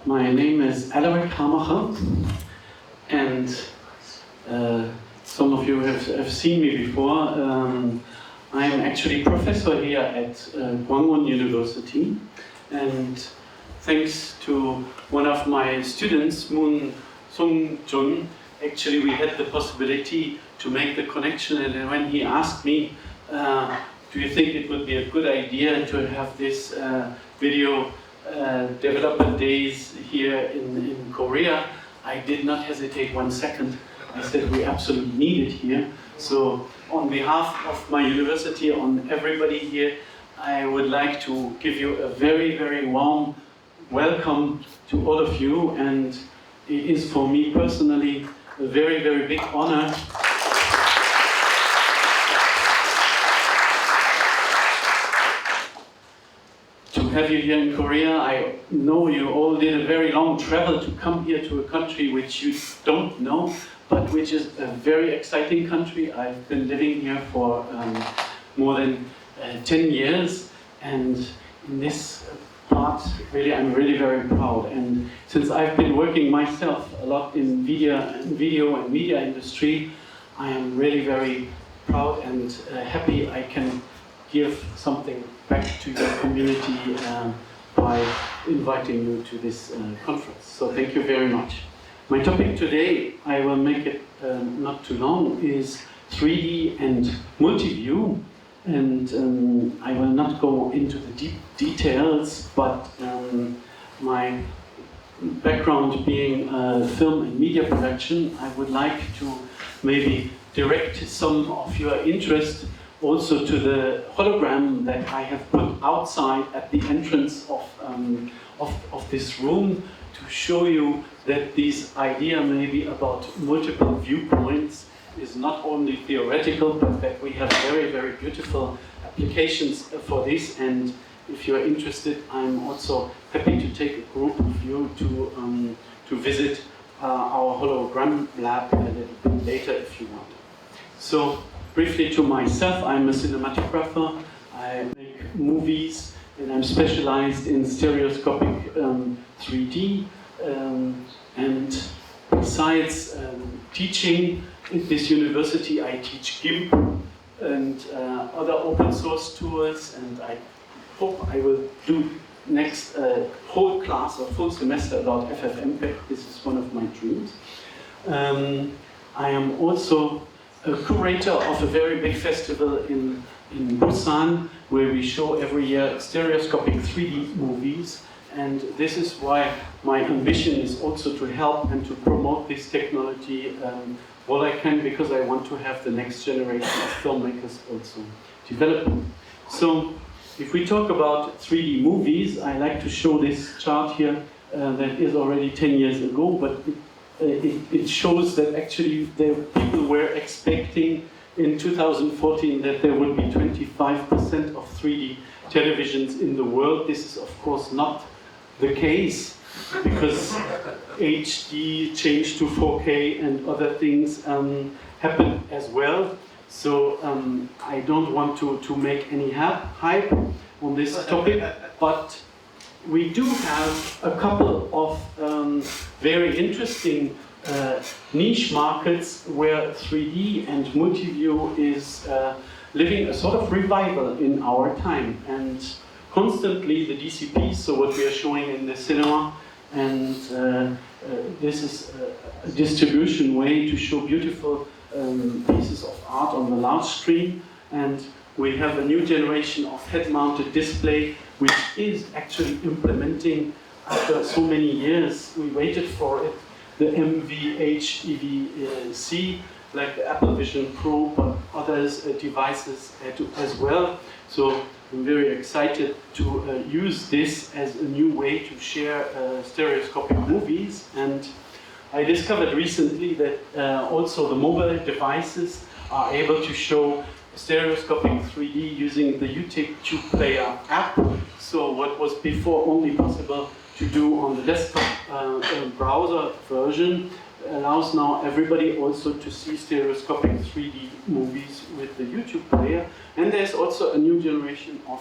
My name is Alaric Hamacher, and some of you have seen me before. I'm actually professor here at Gwangwon University, and thanks to one of my students, Moon Sung-jun, actually we had the possibility to make the connection, and when he asked me, do you think it would be a good idea to have this video development days here in Korea, I did not hesitate 1 second. I said we absolutely need it here. So on behalf of my university, on everybody here, I would like to give you a very, very warm welcome to all of you, and it is for me personally a very, very big honor to have you here in Korea. I know you all did a very long travel to come here to a country which you don't know, but which is a very exciting country. I've been living here for more than 10 years, and in this part, really, I'm really very proud. And since I've been working myself a lot in video and media industry, I am really very proud and happy I can give something back to your community by inviting you to this conference. So thank you very much. My topic today, I will make it not too long, is 3D and multiview. And I will not go into the deep details, but my background being film and media production, I would like to maybe direct some of your interest also to the hologram that I have put outside at the entrance of this room to show you that this idea maybe about multiple viewpoints is not only theoretical, but that we have very, very beautiful applications for this. And if you're interested, I'm also happy to take a group of you to visit our hologram lab a little bit later if you want. So briefly to myself, I'm a cinematographer. I make movies, and I'm specialized in stereoscopic 3D. And besides teaching at this university, I teach GIMP and other open source tools, and I hope I will do next whole class or full semester about FFMPEG. This is one of my dreams. I am also a curator of a very big festival in Busan, where we show every year stereoscopic 3D movies. And this is why my ambition is also to help and to promote this technology all I can, because I want to have the next generation of filmmakers also develop. So if we talk about 3D movies, I like to show this chart here that is already 10 years ago, but it shows that actually people were expecting in 2014 that there would be 25% of 3D televisions in the world. This is of course not the case, because HD changed to 4K and other things happened as well. So I don't want to make any hype on this topic, but we do have a couple of very interesting niche markets where 3D and multiview is living a sort of revival in our time. And constantly the DCPs, so what we are showing in the cinema, and this is a distribution way to show beautiful pieces of art on the large screen. And we have a new generation of head-mounted display, which is actually implementing, after so many years, we waited for it, the MVHEVC, like the Apple Vision Pro, but others devices as well. So I'm very excited to use this as a new way to share stereoscopic movies. And I discovered recently that also the mobile devices are able to show stereoscopic 3D using the YouTube Player app. So what was before only possible to do on the desktop browser version, allows now everybody also to see stereoscopic 3D movies with the YouTube player. And there's also a new generation of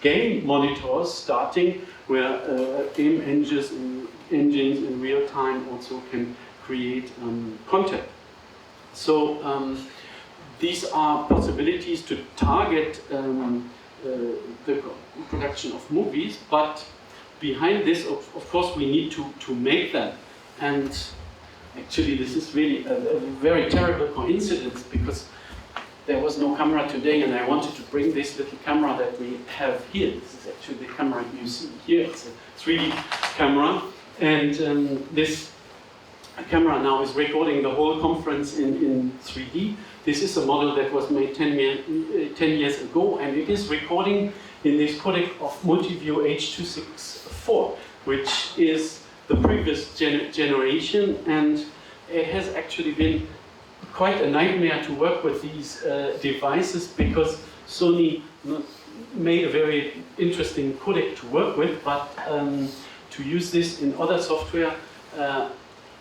game monitors starting, where game engines in real time also can create content. So these are possibilities to target the production of movies, but behind this, of course, we need to make them. And actually, this is really a very terrible coincidence, because there was no camera today, and I wanted to bring this little camera that we have here. This is actually the camera you see here. It's a 3D camera, and this camera now is recording the whole conference in 3D. This is a model that was made 10 years ago, and it is recording in this codec of Multiview H.264, which is the previous generation, and it has actually been quite a nightmare to work with these devices, because Sony made a very interesting codec to work with, but to use this in other software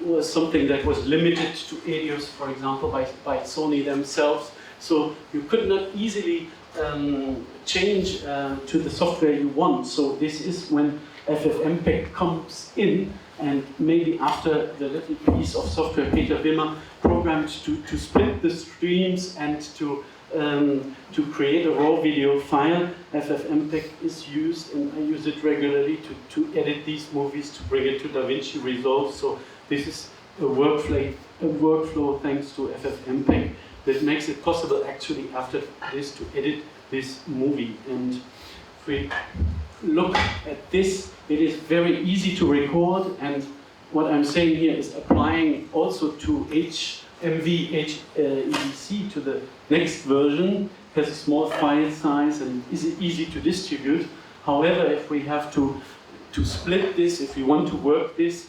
was something that was limited to EDIOS, for example, by Sony themselves. So you could not easily change to the software you want. So this is when FFmpeg comes in, and maybe after the little piece of software Peter Wimmer programmed to split the streams and to create a raw video file, FFmpeg is used, and I use it regularly to edit these movies, to bring it to DaVinci Resolve. So this is a workflow thanks to FFmpeg that makes it possible actually after this to edit this movie. And if we look at this, it is very easy to record, and what I'm saying here is applying also to HMV EDC, to the next version, has a small file size and is easy to distribute. However, if we have to split this, if we want to work this,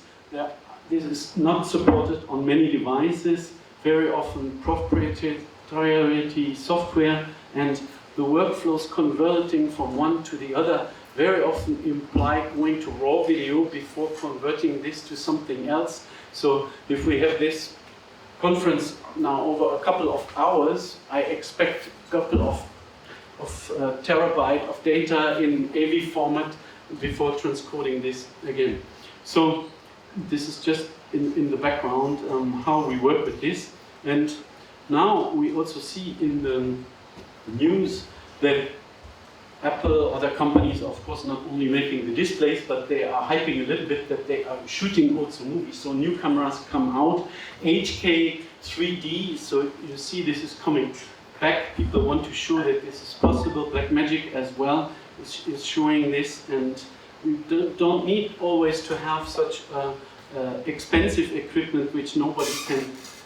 this is not supported on many devices, very often proprietary software, and the workflows converting from one to the other very often imply going to raw video before converting this to something else. So if we have this conference now over a couple of hours, I expect a couple of terabyte of data in AV format before transcoding this again. So this is just in the background how we work with this. And now we also see in the news that Apple, other companies, of course, not only making the displays, but they are hyping a little bit that they are shooting also movies. So new cameras come out, HK 3D, so you see this is coming back. People want to show that this is possible. Blackmagic as well is showing this, and we don't need always to have such expensive equipment which nobody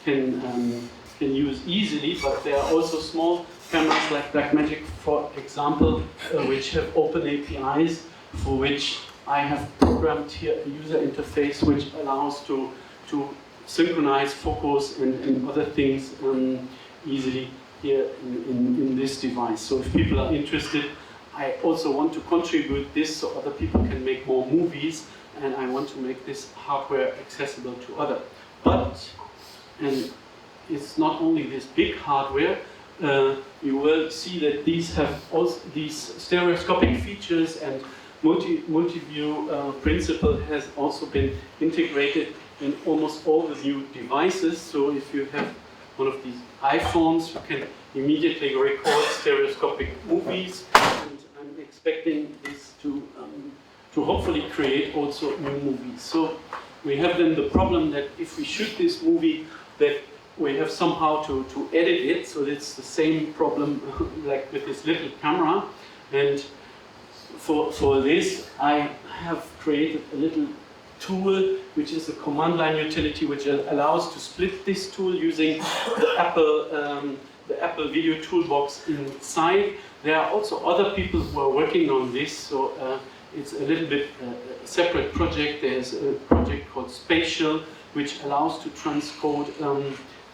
can use easily, but there are also small cameras like Blackmagic, for example, which have open APIs, for which I have programmed here a user interface which allows to synchronize focus and other things easily here in this device. So if people are interested, I also want to contribute this so other people can make more movies, and I want to make this hardware accessible to others. But, and it's not only this big hardware, you will see that these have also these stereoscopic features, and multi-view principle has also been integrated in almost all the new devices. So if you have one of these iPhones, you can immediately record stereoscopic movies, and I'm expecting this to hopefully create also new movies. So we have then the problem that if we shoot this movie, that we have somehow to edit it, so it's the same problem like with this little camera. And for this, I have created a little tool, which is a command line utility, which allows to split this tool using the Apple Video Toolbox inside. There are also other people who are working on this, so it's a little bit a separate project. There's a project called Spatial, which allows to transcode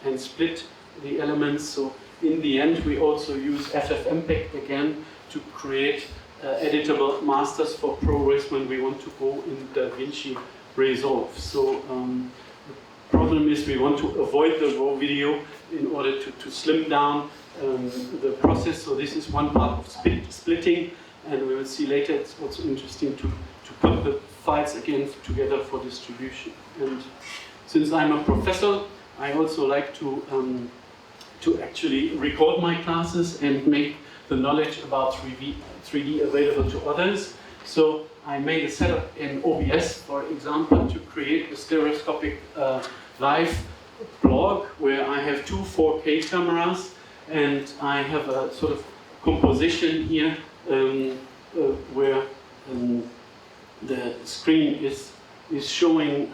and split the elements. So in the end, we also use FFmpeg again to create editable masters for ProRes when we want to go in DaVinci Resolve. So problem is we want to avoid the raw video in order to slim down the process. So this is one part of splitting, and we will see later it's also interesting to put the files again together for distribution. And since I'm a professor, I also like to actually record my classes and make the knowledge about 3D available to others. So I made a setup in OBS, for example, to create a stereoscopic live blog where I have two 4K cameras, and I have a sort of composition here where the screen is showing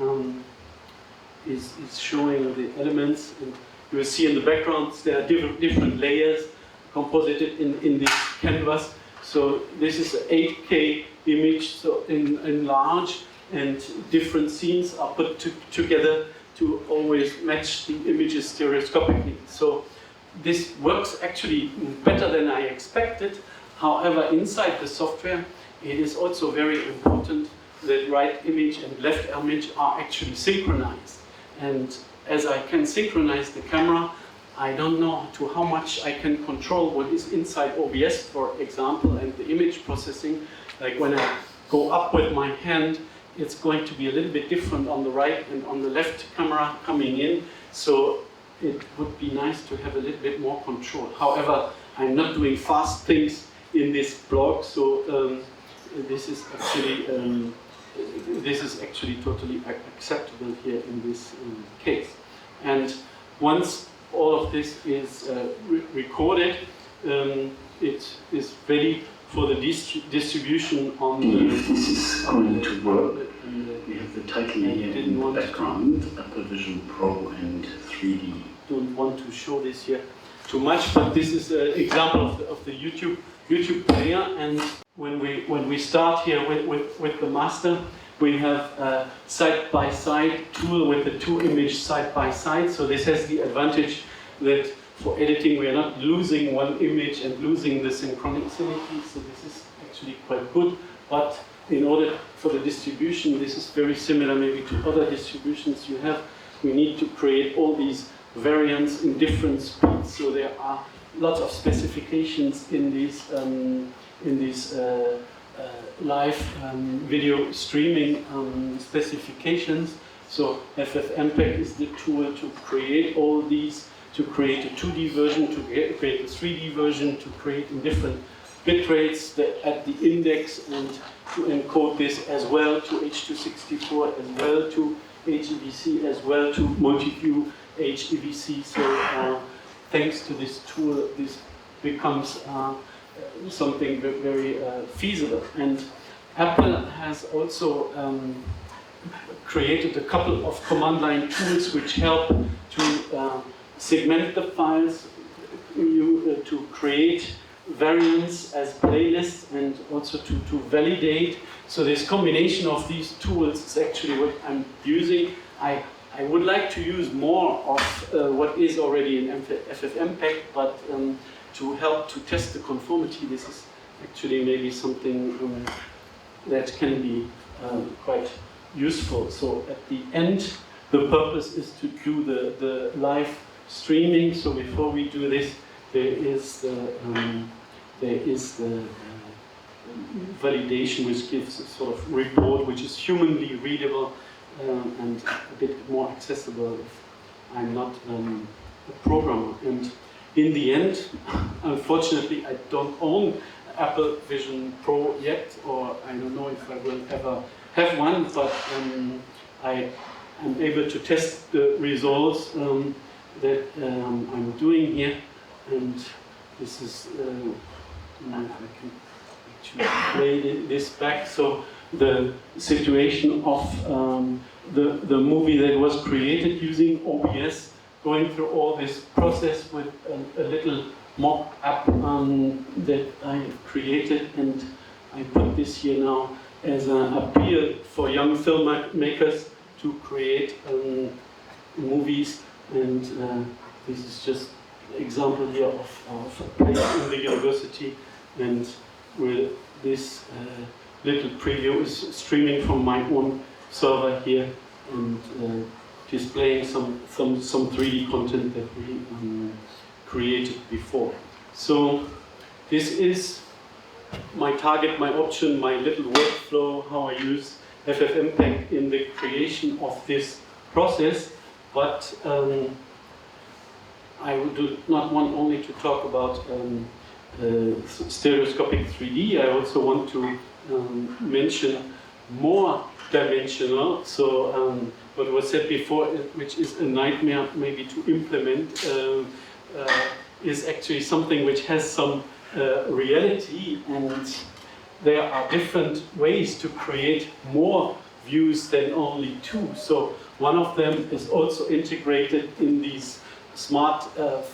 the elements, and you will see in the background there are different layers composited in this canvas. So this is an 8K image, so in large, and different scenes are put together to always match the images stereoscopically. So this works actually better than I expected. However, inside the software, it is also very important that right image and left image are actually synchronized. And as I can synchronize the camera, I don't know to how much I can control what is inside OBS, for example, and the image processing. Like when I go up with my hand, it's going to be a little bit different on the right and on the left camera coming in. So it would be nice to have a little bit more control. However, I'm not doing fast things in this blog, so this is actually totally acceptable here in this case. And once all of this is recorded, it is ready for the distribution on the... This is going to work. We have the title here in the background, Apple Vision Pro and 3D. Don't want to show this here too much, but this is an example of the YouTube player. And when we start here with the master, we have a side-by-side tool with the two images side-by-side. So this has the advantage that for editing we are not losing one image and losing the synchronicity. So this is actually quite good. But in order for the distribution, this is very similar maybe to other distributions you have. We need to create all these variants in different speeds. So there are lots of specifications in these live video streaming specifications. So FFMPEG is the tool to create all these, to create a 2D version, to create a 3D version, to create in different bit rates at the index, and to encode this as well to H.264, as well to HEVC, as well to Multiview HEVC. So thanks to this tool, this becomes something very feasible. And Apple has also created a couple of command line tools which help to segment the files, to create variants as playlists, and also to validate. So this combination of these tools is actually what I'm using. I would like to use more of what is already in FFmpeg, but to help to test the conformity, this is actually maybe something that can be quite useful. So at the end, the purpose is to do the live streaming. So before we do this, there is the validation, which gives a sort of report which is humanly readable and a bit more accessible if I'm not a programmer. And in the end, unfortunately, I don't own Apple Vision Pro yet, or I don't know if I will ever have one, but I am able to test the results that I'm doing here. And this is, if I can actually play this back. So the situation of the movie that was created using OBS, going through all this process with a little mock app that I have created, and I put this here now as an appeal for young filmmakers to create movies. And this is just an example here of a place in the university, and where this little preview is streaming from my own server here, and displaying some 3D content that we created before. So this is my target, my option, my little workflow, how I use FFmpeg in the creation of this process. But I do not want only to talk about stereoscopic 3D. I also want to mention more dimensional. So what was said before, which is a nightmare maybe to implement, is actually something which has some reality, and there are different ways to create more views than only two. So one of them is also integrated in these smart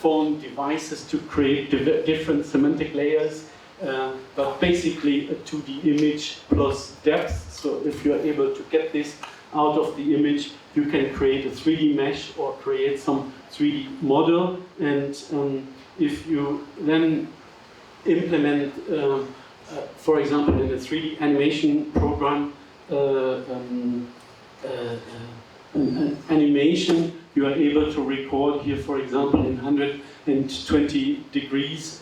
phone devices to create different semantic layers, but basically a 2D image plus depth. So if you're able to get this out of the image, you can create a 3D mesh or create some 3D model. And if you then implement, for example, in a 3D animation program, an animation, you are able to record here, for example, in 120 degrees,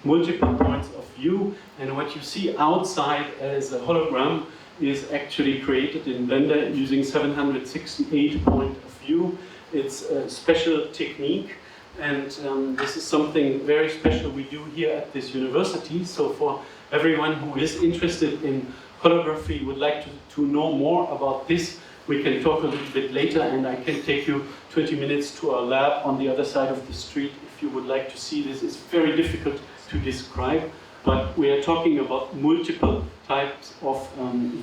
multiple points of view. And what you see outside as a hologram is actually created in Blender using 768 point of view. It's a special technique, and this is something very special we do here at this university. So for everyone who is interested in holography, would like to know more about this, we can talk a little bit later, and I can take you 20 minutes to our lab on the other side of the street if you would like to see this. It's very difficult to describe, but we are talking about multiple types of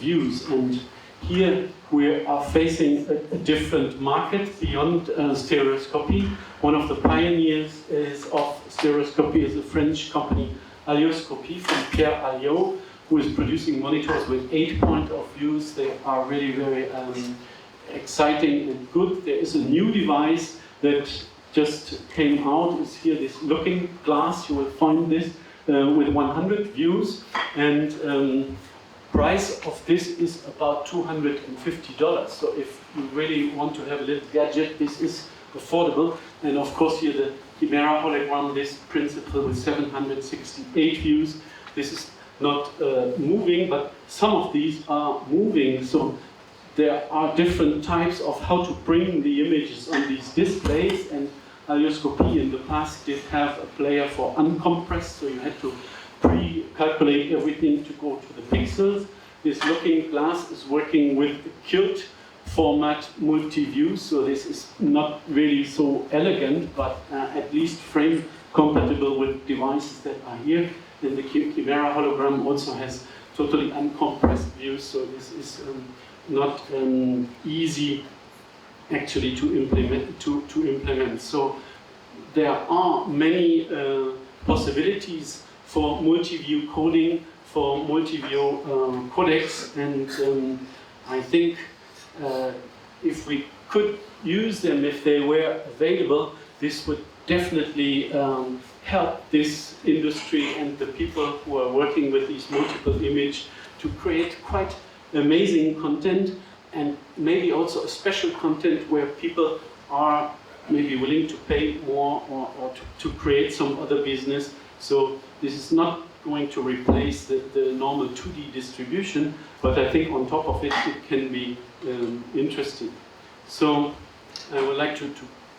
views, and here we are facing a different market beyond stereoscopy. One of the pioneers of stereoscopy is a French company, Alaric Hamacher, from Pierre Alliot, who is producing monitors with 8 point of views. They are really very exciting and good. There is a new device that just came out. It's here, this looking glass. You will find this with 100 views, and price of this is about $250. So if you really want to have a little gadget, this is affordable. And of course here the Chimera hologram, this principle with 768 views. This is not moving, but some of these are moving. So there are different types of how to bring the images on these displays, and Stereoscopy in the past did have a player for uncompressed, so you had to pre-calculate everything to go to the pixels. This looking glass is working with KILT format multi-view, so this is not really so elegant, but at least frame compatible with devices that are here. And the Chimera hologram also has totally uncompressed views, so this is not easy actually to implement. So there are many possibilities for multi-view coding, for multi-view codecs, and I think if we could use them, if they were available, this would definitely help this industry and the people who are working with these multiple image to create quite amazing content, and maybe also a special content where people are maybe willing to pay more or to create some other business. So this is not going to replace the normal 2D distribution, but I think on top of it, it can be interesting. So I would like to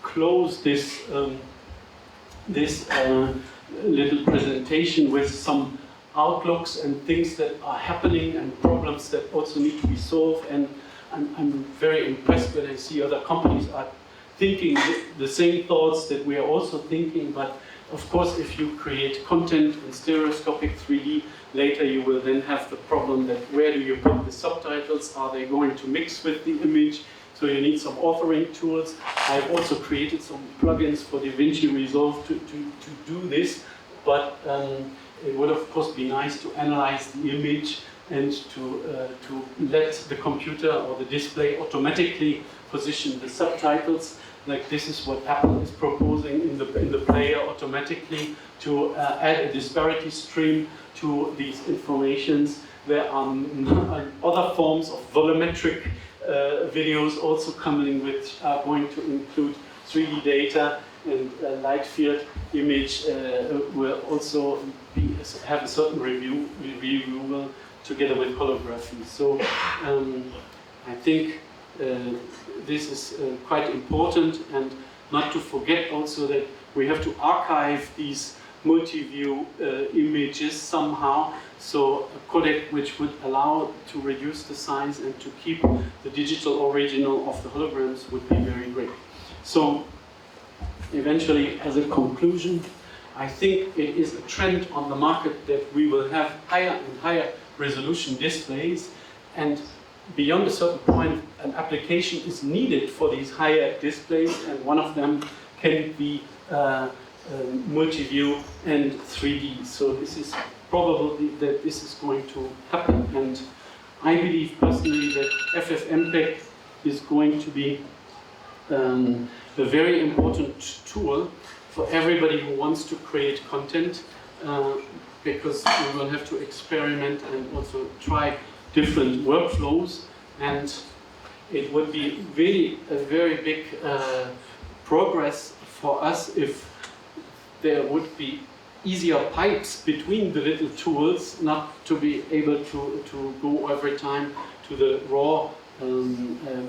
close this little presentation with some outlooks and things that are happening and problems that also need to be solved. And I'm very impressed when I see other companies are thinking the same thoughts that we are also thinking. But of course, if you create content in stereoscopic 3D, later you will then have the problem that where do you put the subtitles? Are they going to mix with the image? So you need some authoring tools. I've also created some plugins for DaVinci Resolve to do this, but it would of course be nice to analyze the image and to let the computer or the display automatically position the subtitles. Like this is what Apple is proposing in the player automatically, to add a disparity stream to these informations. There are other forms of volumetric videos also coming, which are going to include 3D data, and light field image will also have a certain review together with holography. So I think this is quite important, and not to forget also that we have to archive these multi-view images somehow. So a codec which would allow to reduce the size and to keep the digital original of the holograms would be very great. So eventually, as a conclusion, I think it is a trend on the market that we will have higher and higher resolution displays, and beyond a certain point, an application is needed for these higher displays, and one of them can be multi-view and 3D. So this is probably that this is going to happen, and I believe personally that FFmpeg is going to be a very important tool for everybody who wants to create content, because we will have to experiment and also try different workflows, and it would be really a very big progress for us if there would be easier pipes between the little tools, not to be able to go every time to the raw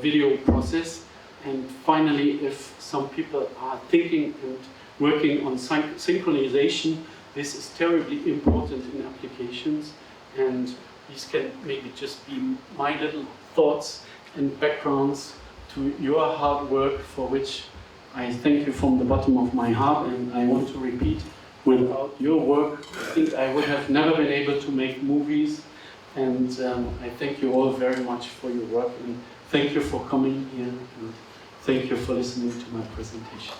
video process. And finally, if some people are thinking and working on synchronization, this is terribly important in applications, and these can maybe just be my little thoughts and backgrounds to your hard work, for which I thank you from the bottom of my heart. And I want to repeat, without your work, I think I would have never been able to make movies. And I thank you all very much for your work, and thank you for coming here, and thank you for listening to my presentation.